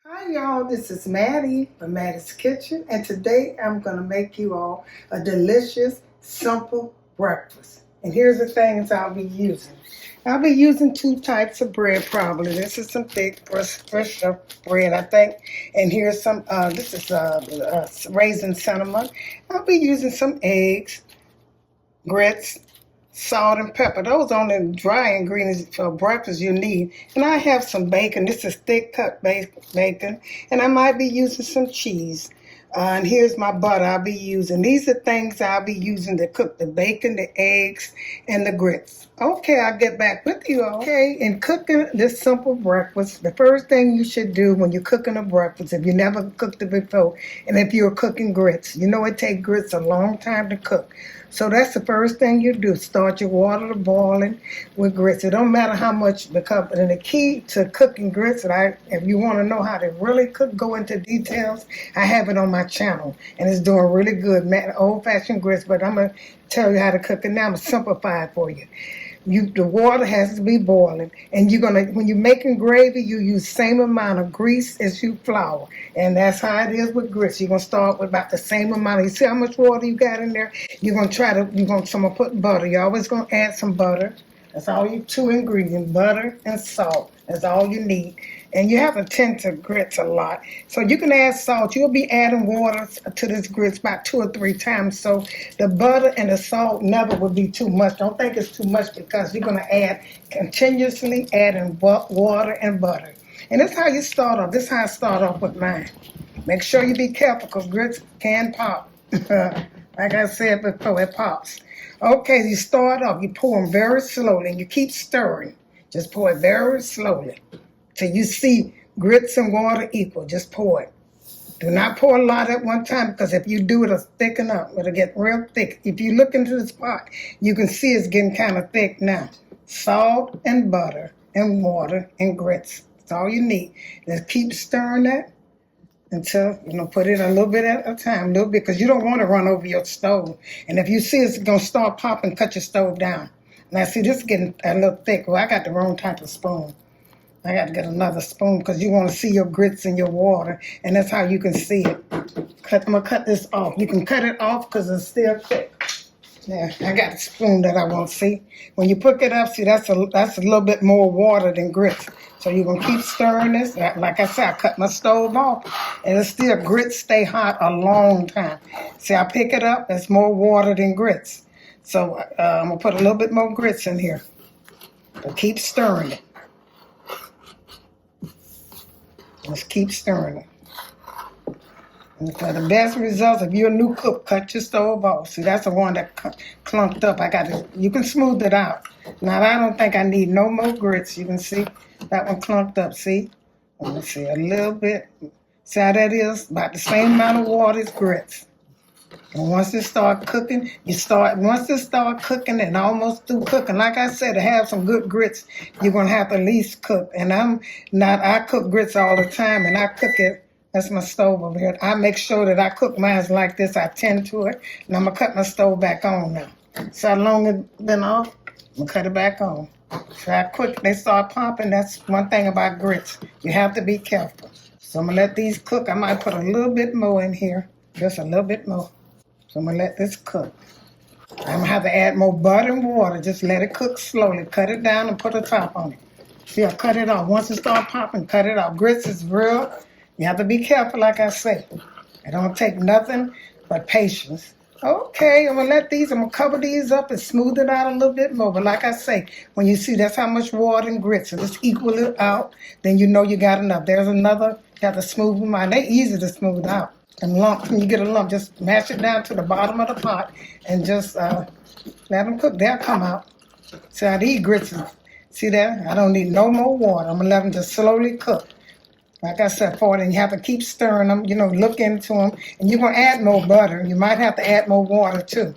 Hi y'all, this is Mattie from Mattie's Kitchen, and today I'm going to make you all a delicious, simple breakfast. And here's the things I'll be using. I'll be using two types of bread probably. This is some thick, fresh bread, I think. And here's some, this is Raisin cinnamon. I'll be using some eggs, grits, salt and pepper. Those are the dry ingredients for breakfast you need. And I have some bacon. This is thick cut bacon. And I might be using some cheese. And here's my butter I'll be using. These are things I'll be using to cook the bacon, the eggs, and the grits. Okay, I'll get back with you all. Okay, in cooking this simple breakfast, the first thing you should do when you're cooking a breakfast, if you never cooked it before, and if you're cooking grits, you know it takes grits a long time to cook. So that's the first thing you do. Start your water to boiling with grits. It don't matter how much, because and the key to cooking grits, and if you want to know how to really cook, go into details, I have it on my channel, and it's doing really good. Old-fashioned grits, but I'm going to tell you how to cook it now. I'm going to simplify it for you. The water has to be boiling, and when you're making gravy, you use same amount of grease as you flour, and that's how it is with grits. You're gonna start with about the same amount. You see how much water you got in there. I'm gonna put butter. You're always gonna add some butter. That's all you two ingredients: butter and salt. That's all you need. And you have to tend to grits a lot. So you can add salt. You'll be adding water to this grits about 2 or 3 times. So the butter and the salt never will be too much. Don't think it's too much, because you're going to continuously adding water and butter. And that's how you start off. This is how I start off with mine. Make sure you be careful, because grits can pop. Like I said before, it pops. Okay, you start off. You pour them very slowly, and you keep stirring. Just pour it very slowly till you see grits and water equal. Just pour it. Do not pour a lot at one time, because if you do, it'll thicken up. It'll get real thick. If you look into this pot, you can see it's getting kind of thick now. Salt and butter and water and grits. That's all you need. Just keep stirring that until, put it a little bit at a time, a little bit, because you don't want to run over your stove. And if you see it's going to start popping, cut your stove down. Now, see, this is getting a little thick. Well, I got the wrong type of spoon. I got to get another spoon, because you want to see your grits in your water, and that's how you can see it. I'm going to cut this off. You can cut it off because it's still thick. Yeah, I got a spoon that I want to see. When you pick it up, see, that's a little bit more water than grits. So you're going to keep stirring this. Like I said, I cut my stove off, and it's still grits stay hot a long time. See, I pick it up, it's more water than grits. So I'm going to put a little bit more grits in here. But keep stirring it. Just keep stirring it. And for the best results, if you're a new cook, cut your stove off. See, that's the one that clumped up. You can smooth it out. Now, I don't think I need no more grits. You can see that one clumped up, see? Let me see, a little bit. See how that is? About the same amount of water as grits. And once it start cooking, once it start cooking and almost through cooking, like I said, to have some good grits, you're going to have to at least cook. And I cook grits all the time, and I cook it. That's my stove over here. I make sure that I cook mine like this. I tend to it. And I'm going to cut my stove back on now. So how long it's been off? I'm going to cut it back on. So how quick they start popping, that's one thing about grits. You have to be careful. So I'm going to let these cook. I might put a little bit more in here. Just a little bit more. So I'm going to let this cook. I'm going to have to add more butter and water. Just let it cook slowly. Cut it down and put a top on it. See, I cut it off. Once it starts popping, cut it off. Grits is real. You have to be careful, like I say. It don't take nothing but patience. Okay, I'm going to cover these up and smooth it out a little bit more. But like I say, when you see that's how much water and grits, and just equal it out, then you know you got enough. There's another, you have to smooth them out. They're easy to smooth out. And when you get a lump, just mash it down to the bottom of the pot and just let them cook. They'll come out. See how these grits, see that? I don't need no more water. I'm going to let them just slowly cook. Like I said, and you have to keep stirring them, look into them. And you're going to add more butter. You might have to add more water, too.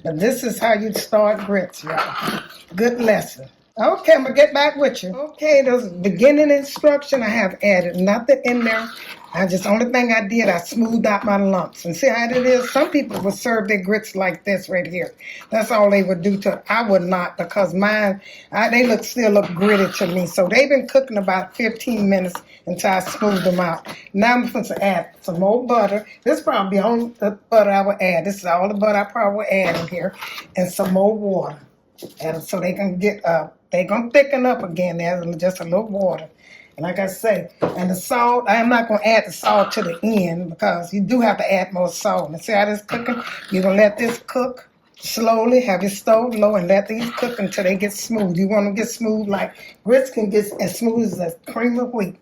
But this is how you start grits, y'all. Good lesson. Okay, I'm going to get back with you. Okay, those beginning instruction, I have added nothing in there Only thing I did, I smoothed out my lumps. And see how it is? Some people would serve their grits like this right here. That's all they would do to it. I would not, because mine, they still look gritty to me. So they've been cooking about 15 minutes until I smooth them out. Now I'm going to add some more butter. This is probably the only butter I would add. This is all the butter I probably would add in here. And some more water. And so they can they're going to thicken up again. There's just a little water. And like I say, and the salt, I am not going to add the salt to the end because you do have to add more salt. And see how this cooking? You're going to let this cook slowly, have your stove low, and let these cook until they get smooth. You want them to get smooth like grits can get as smooth as cream of wheat.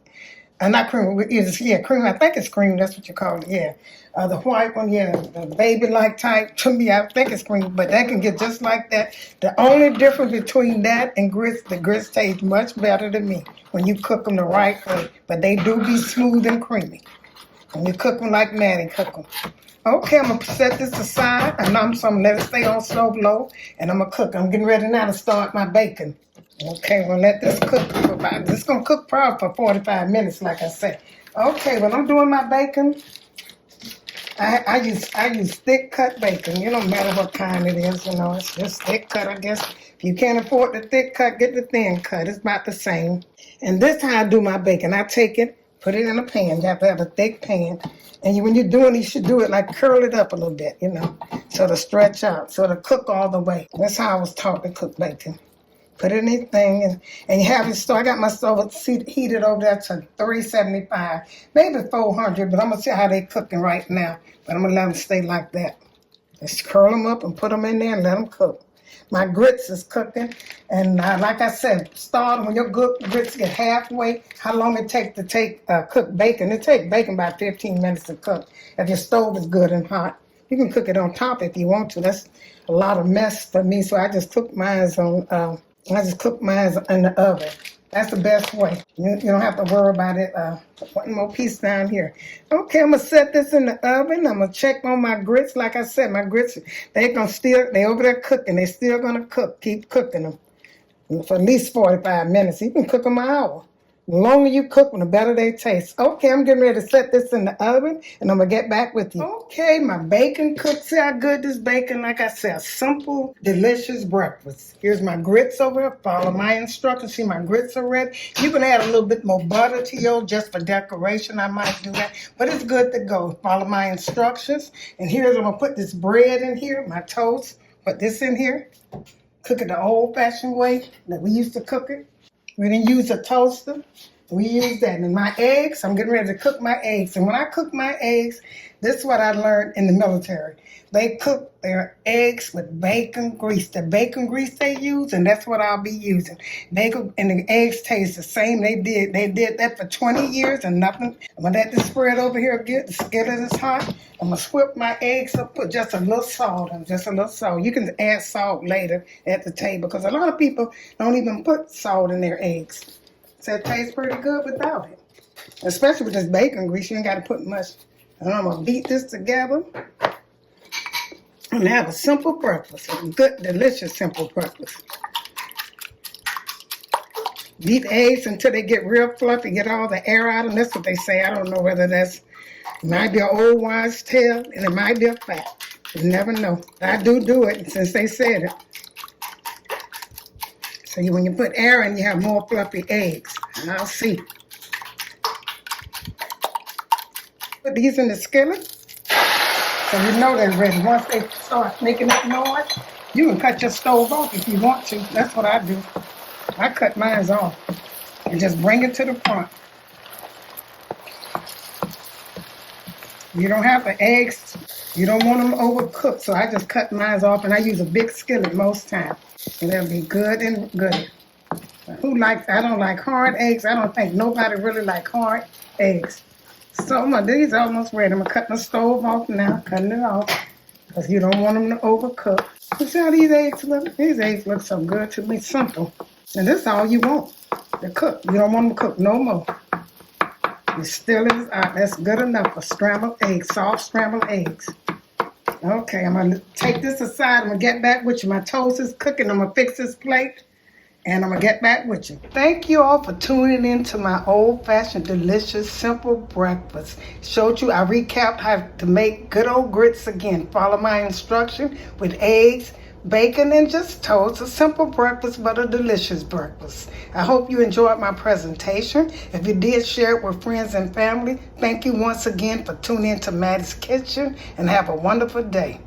Not cream of wheat, cream, I think it's cream, that's what you call it, yeah. The white one, the baby-like type, to me, I think it's cream, but that can get just like that. The only difference between that and grits, the grits taste much better to me when you cook them the right way, but they do be smooth and creamy. When you cook them like Mattie cook them. Okay, I'm going to set this aside, and I'm going to let it stay on stove low, and I'm going to cook. I'm getting ready now to start my bacon. Okay, we'll let this cook for about, this is going to cook probably for 45 minutes, like I said. Okay, when I'm doing my bacon, I use thick cut bacon. It don't matter what kind it is, it's just thick cut, I guess. If you can't afford the thick cut, get the thin cut. It's about the same. And this is how I do my bacon. I take it, put it in a pan. You have to have a thick pan. And when you're doing it, you should do it like curl it up a little bit, so it'll stretch out, so it'll cook all the way. That's how I was taught to cook bacon. Put it in the thing, and you have your stove. I got my stove heated over there to 375, maybe 400, but I'm going to see how they cooking right now. But I'm going to let them stay like that. Just curl them up and put them in there and let them cook. My grits is cooking, and like I said, start when your grits get halfway, how long it takes to cook bacon. It takes bacon about 15 minutes to cook. If your stove is good and hot, you can cook it on top if you want to. That's a lot of mess for me, so I just cook mine in the oven. That's the best way. You don't have to worry about it. One more piece down here. Okay, I'm going to set this in the oven. I'm going to check on my grits. Like I said, my grits, they over there cooking. They're still going to cook. Keep cooking them for at least 45 minutes. You can cook them an hour. The longer you cook them, the better they taste. Okay, I'm getting ready to set this in the oven, and I'm going to get back with you. Okay, my bacon cooked. See how good this bacon, like I said, simple, delicious breakfast. Here's my grits over here. Follow my instructions. See, my grits are ready. You can add a little bit more butter to yours just for decoration. I might do that, but it's good to go. Follow my instructions. And here's, I'm going to put this bread in here, my toast. Put this in here. Cook it the old-fashioned way that we used to cook it. We didn't use a toaster. We used that. And my eggs, I'm getting ready to cook my eggs. And when I cook my eggs, this is what I learned in the military. They cook their eggs with bacon grease. The bacon grease they use, and that's what I'll be using. Bacon and the eggs taste the same. They did that for 20 years and nothing. I'm going to let this spread over here get. The skillet is hot. I'm going to whip my eggs up, put just a little salt on, just a little salt. You can add salt later at the table because a lot of people don't even put salt in their eggs. So it tastes pretty good without it. Especially with this bacon grease, you ain't got to put much. And I'm going to beat this together and have a simple breakfast. A good, delicious, simple breakfast. Beat eggs until they get real fluffy, get all the air out of them. That's what they say. I don't know whether it might be an old wives' tale, and it might be a fact. You never know. I do it since they said it. So when you put air in, you have more fluffy eggs. And I'll see. Put these in the skillet. So you know they're ready. Once they start making that noise, you can cut your stove off if you want to. That's what I do. I cut mine off and just bring it to the front. You don't have the eggs. You don't want them overcooked, so I just cut mine off, and I use a big skillet most times. And they'll be good and good. I don't like hard eggs. I don't think nobody really like hard eggs. So these are almost ready. I'm going to cut my stove off now, cutting it off, because you don't want them to overcook. You see how these eggs look? These eggs look so good to me, simple. And this is all you want to cook. You don't want them to cook no more. You still is out. That's good enough for scrambled eggs, soft scrambled eggs. Okay, I'm going to take this aside. I'm going to get back with you. My toast is cooking. I'm going to fix this plate. and I'm going to get back with you. Thank you all for tuning in to my old-fashioned, delicious, simple breakfast. Showed you, I recapped how to make good old grits again. Follow my instruction with eggs, bacon, and just toast. A simple breakfast, but a delicious breakfast. I hope you enjoyed my presentation. If you did, share it with friends and family. Thank you once again for tuning in to Mattie's Kitchen, and have a wonderful day.